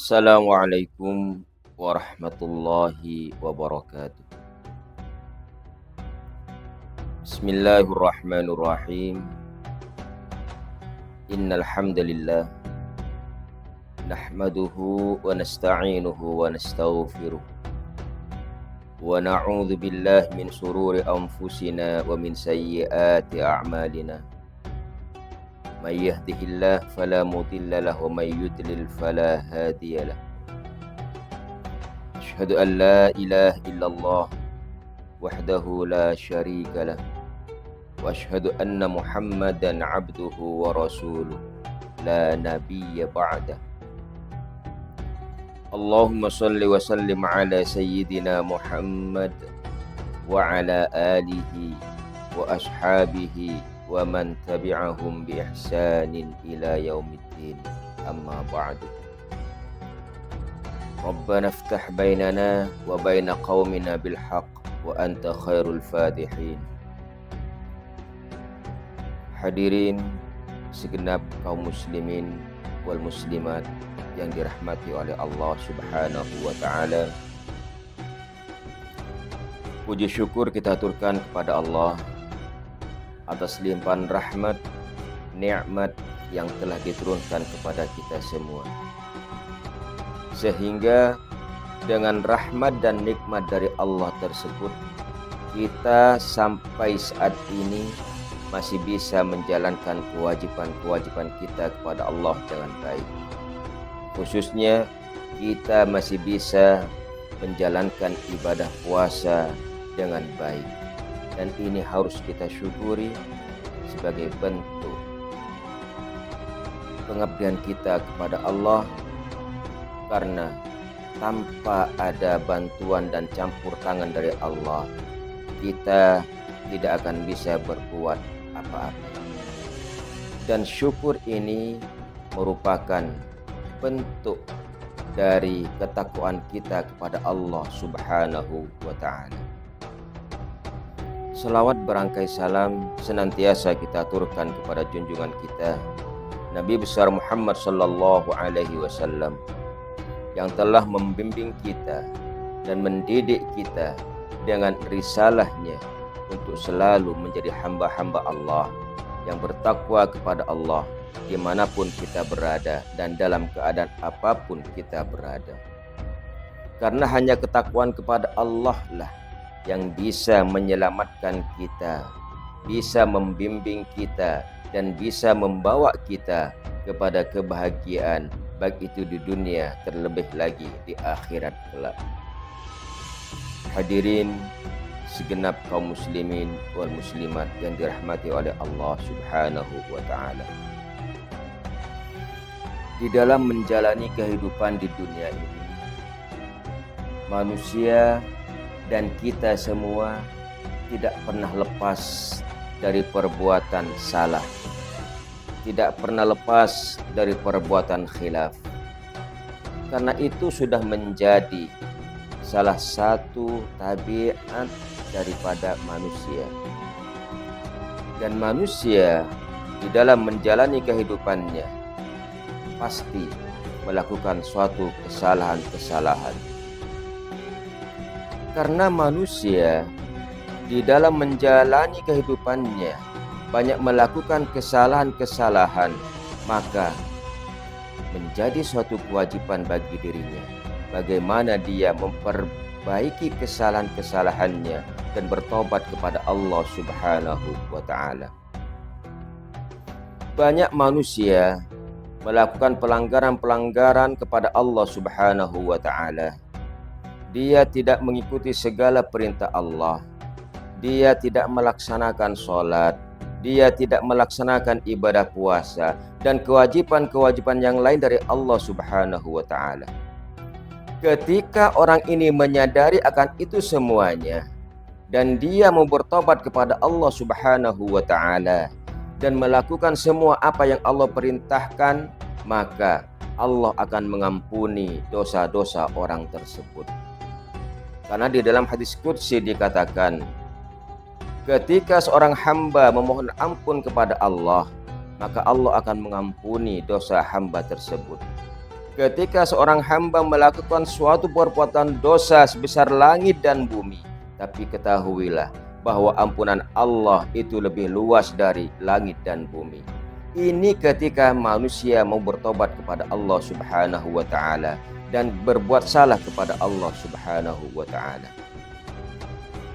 Assalamualaikum warahmatullahi wabarakatuh. Bismillahirrahmanirrahim. Innal hamdalillah nahmaduhu wa nasta'inuhu wa nastaghfiruh wa na'udzu billahi min shururi anfusina wa min sayyiati a'malina. May yahdihillahu fala mudilla lahu wa may yudlil fala hadiya lahu. Asyhadu an la ilaha illallah wahdahu la syarika lah wa asyhadu anna Muhammadan abduhu wa rasuluh la nabiyya ba'dah. Allahumma salli wa sallim ala sayyidina Muhammad wa ala alihi wa ashabihi wa man tabi'ahum bi ihsanin ila yaumiddin. Amma ba'du. Rabbana iftah bainana wa baina qaumina bil haqq wa anta khairul fatihin. Hadirin segenap kaum muslimin wal muslimat yang dirahmati oleh Allah Subhanahu wa taala. Puji syukur kita aturkan kepada Allah atas limpahan rahmat, nikmat yang telah diturunkan kepada kita semua. Sehingga dengan rahmat dan nikmat dari Allah tersebut, kita sampai saat ini masih bisa menjalankan kewajiban-kewajiban kita kepada Allah dengan baik. Khususnya kita masih bisa menjalankan ibadah puasa dengan baik. Dan ini harus kita syukuri sebagai bentuk pengabdian kita kepada Allah, karena tanpa ada bantuan dan campur tangan dari Allah, kita tidak akan bisa berbuat apa-apa. Dan syukur ini merupakan bentuk dari ketakwaan kita kepada Allah Subhanahu wa ta'ala. Selawat berangkai salam senantiasa kita aturkan kepada junjungan kita Nabi besar Muhammad sallallahu alaihi wasallam, yang telah membimbing kita dan mendidik kita dengan risalahnya untuk selalu menjadi hamba-hamba Allah yang bertakwa kepada Allah dimanapun kita berada dan dalam keadaan apapun kita berada. Karena hanya ketakwaan kepada Allah lah yang bisa menyelamatkan kita, bisa membimbing kita, dan bisa membawa kita kepada kebahagiaan, baik itu di dunia terlebih lagi di akhirat kelak. Hadirin segenap kaum muslimin wal muslimat yang dirahmati oleh Allah Subhanahu wa ta'ala. Di dalam menjalani kehidupan di dunia ini, manusia dan kita semua tidak pernah lepas dari perbuatan salah, tidak pernah lepas dari perbuatan khilaf. Karena itu sudah menjadi salah satu tabiat daripada manusia. Dan manusia di dalam menjalani kehidupannya pasti melakukan suatu kesalahan-kesalahan. Karena manusia di dalam menjalani kehidupannya banyak melakukan kesalahan-kesalahan, maka menjadi suatu kewajiban bagi dirinya bagaimana dia memperbaiki kesalahan-kesalahannya dan bertobat kepada Allah Subhanahu wa ta'ala. Banyak manusia melakukan pelanggaran-pelanggaran kepada Allah Subhanahu wa ta'ala. Dia tidak mengikuti segala perintah Allah. Dia tidak melaksanakan sholat. Dia tidak melaksanakan ibadah puasa dan kewajiban-kewajiban yang lain dari Allah Subhanahu wa ta'ala. Ketika orang ini menyadari akan itu semuanya dan dia mau bertobat kepada Allah Subhanahu wa ta'ala dan melakukan semua apa yang Allah perintahkan, maka Allah akan mengampuni dosa-dosa orang tersebut. Karena di dalam hadis qudsi dikatakan, ketika seorang hamba memohon ampun kepada Allah, maka Allah akan mengampuni dosa hamba tersebut. ketika seorang hamba melakukan suatu perbuatan dosa sebesar langit dan bumi, tapi ketahuilah bahwa ampunan Allah itu lebih luas dari langit dan bumi. Ini ketika manusia mau bertobat kepada Allah Subhanahu wa taala dan berbuat salah kepada Allah Subhanahu wa taala.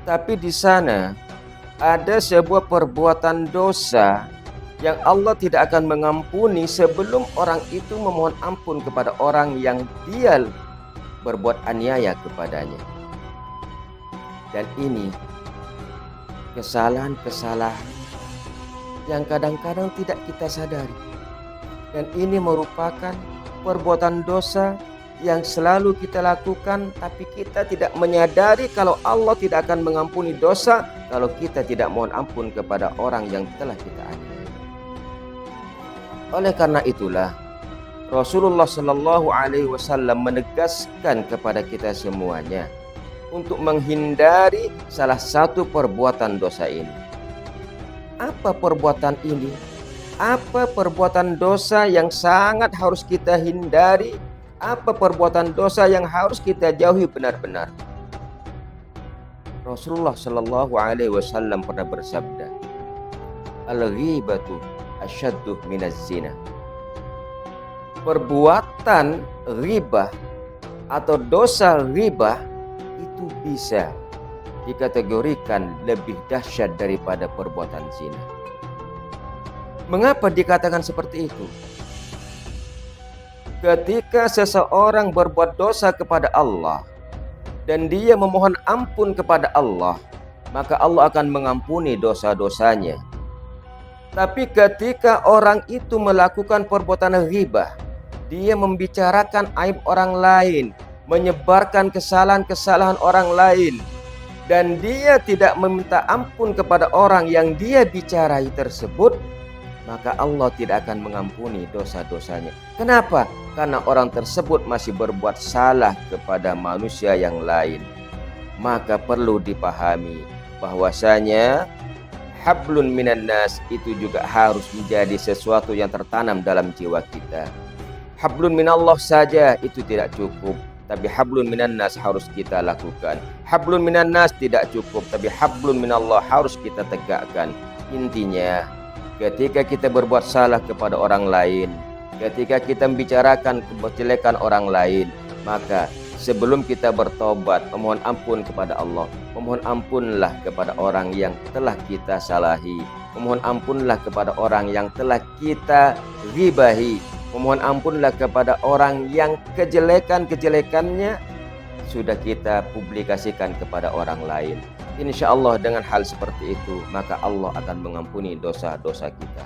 Tapi di sana ada sebuah perbuatan dosa yang Allah tidak akan mengampuni sebelum orang itu memohon ampun kepada orang yang dia berbuat aniaya kepadanya. Dan ini kesalahan-kesalahan yang kadang-kadang tidak kita sadari. Dan ini merupakan perbuatan dosa yang selalu kita lakukan, tapi kita tidak menyadari kalau Allah tidak akan mengampuni dosa kalau kita tidak mohon ampun kepada orang yang telah kita aniaya. Oleh karena itulah Rasulullah Shallallahu Alaihi Wasallam menegaskan kepada kita semuanya untuk menghindari salah satu perbuatan dosa ini. Apa perbuatan ini? Apa perbuatan dosa yang sangat harus kita hindari? Apa perbuatan dosa yang harus kita jauhi benar-benar? Rasulullah Shallallahu Alaihi Wasallam pernah bersabda, "Al-ghibatu asyaddu minaz zina." Perbuatan ghibah atau dosa ghibah itu bisa dikategorikan lebih dahsyat daripada perbuatan zina. Mengapa dikatakan seperti itu? Ketika seseorang berbuat dosa kepada Allah dan dia memohon ampun kepada Allah, maka Allah akan mengampuni dosa-dosanya. Tapi ketika orang itu melakukan perbuatan ghibah, dia membicarakan aib orang lain, menyebarkan kesalahan-kesalahan orang lain, dan dia tidak meminta ampun kepada orang yang dia bicarai tersebut, maka Allah tidak akan mengampuni dosa-dosanya. Kenapa? Karena orang tersebut masih berbuat salah kepada manusia yang lain. Maka perlu dipahami bahwasanya hablun minan nas itu juga harus menjadi sesuatu yang tertanam dalam jiwa kita. Hablun minallah saja itu tidak cukup, tapi hablun minan nas harus kita lakukan. Hablun minan nas tidak cukup, tapi hablun minallah harus kita tegakkan. Intinya, ketika kita berbuat salah kepada orang lain, ketika kita membicarakan kejelekan orang lain, maka sebelum kita bertobat, memohon ampun kepada Allah, memohon ampunlah kepada orang yang telah kita salahi, memohon ampunlah kepada orang yang telah kita ghibahi, memohon ampunlah kepada orang yang kejelekan-kejelekannya sudah kita publikasikan kepada orang lain. Insya Allah dengan hal seperti itu, maka Allah akan mengampuni dosa-dosa kita.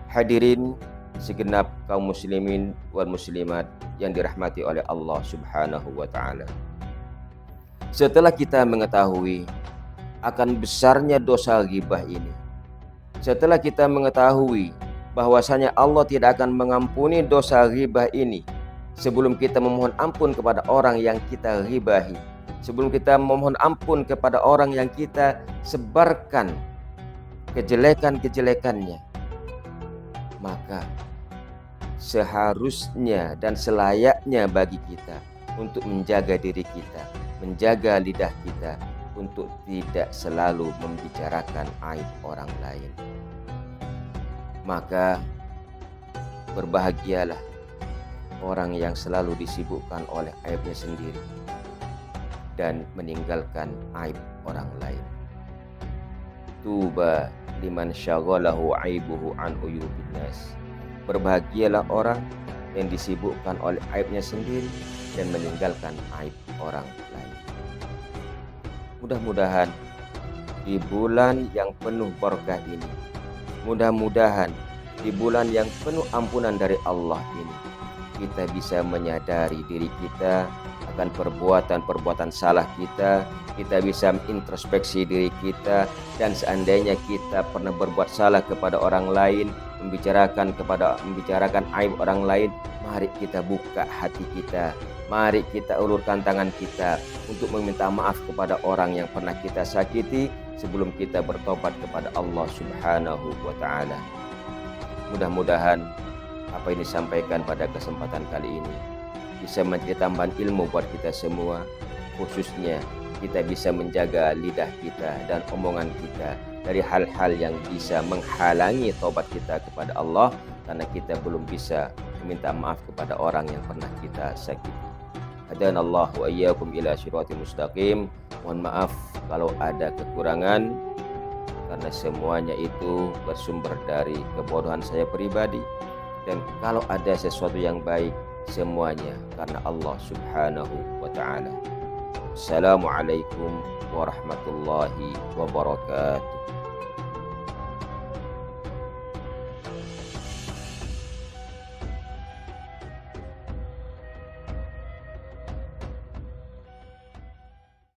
Hadirin segenap kaum muslimin wal muslimat yang dirahmati oleh Allah Subhanahu wa taala. Setelah kita mengetahui akan besarnya dosa ghibah ini, setelah kita mengetahui bahwasanya Allah tidak akan mengampuni dosa ghibah ini sebelum kita memohon ampun kepada orang yang kita ghibahi, sebelum kita memohon ampun kepada orang yang kita sebarkan kejelekan-kejelekannya, maka seharusnya dan selayaknya bagi kita untuk menjaga diri kita, menjaga lidah kita untuk tidak selalu membicarakan aib orang lain. Maka berbahagialah orang yang selalu disibukkan oleh aibnya sendiri dan meninggalkan aib orang lain. Tuba liman syaghalahu aibuhu an uyubin nas. Berbahagialah orang yang disibukkan oleh aibnya sendiri dan meninggalkan aib orang lain. Mudah-mudahan di bulan yang penuh berkah ini, mudah-mudahan di bulan yang penuh ampunan dari Allah ini, kita bisa menyadari diri kita akan perbuatan-perbuatan salah kita, kita bisa introspeksi diri kita, dan seandainya kita pernah berbuat salah kepada orang lain, membicarakan aib orang lain, mari kita buka hati kita, mari kita ulurkan tangan kita untuk meminta maaf kepada orang yang pernah kita sakiti sebelum kita bertobat kepada Allah Subhanahu wa taala. Mudah-mudahan apa yang disampaikan pada kesempatan kali ini bisa menjadi tambahan ilmu buat kita semua, khususnya kita bisa menjaga lidah kita dan omongan kita dari hal-hal yang bisa menghalangi taubat kita kepada Allah, karena kita belum bisa meminta maaf kepada orang yang pernah kita sakiti. Hadanallahu wa iyyakum ila siratal mustaqim. Mohon maaf kalau ada kekurangan, karena semuanya itu bersumber dari kebodohan saya pribadi. Dan kalau ada sesuatu yang baik, semuanya karena Allah Subhanahu wa ta'ala. Assalamualaikum warahmatullahi wabarakatuh.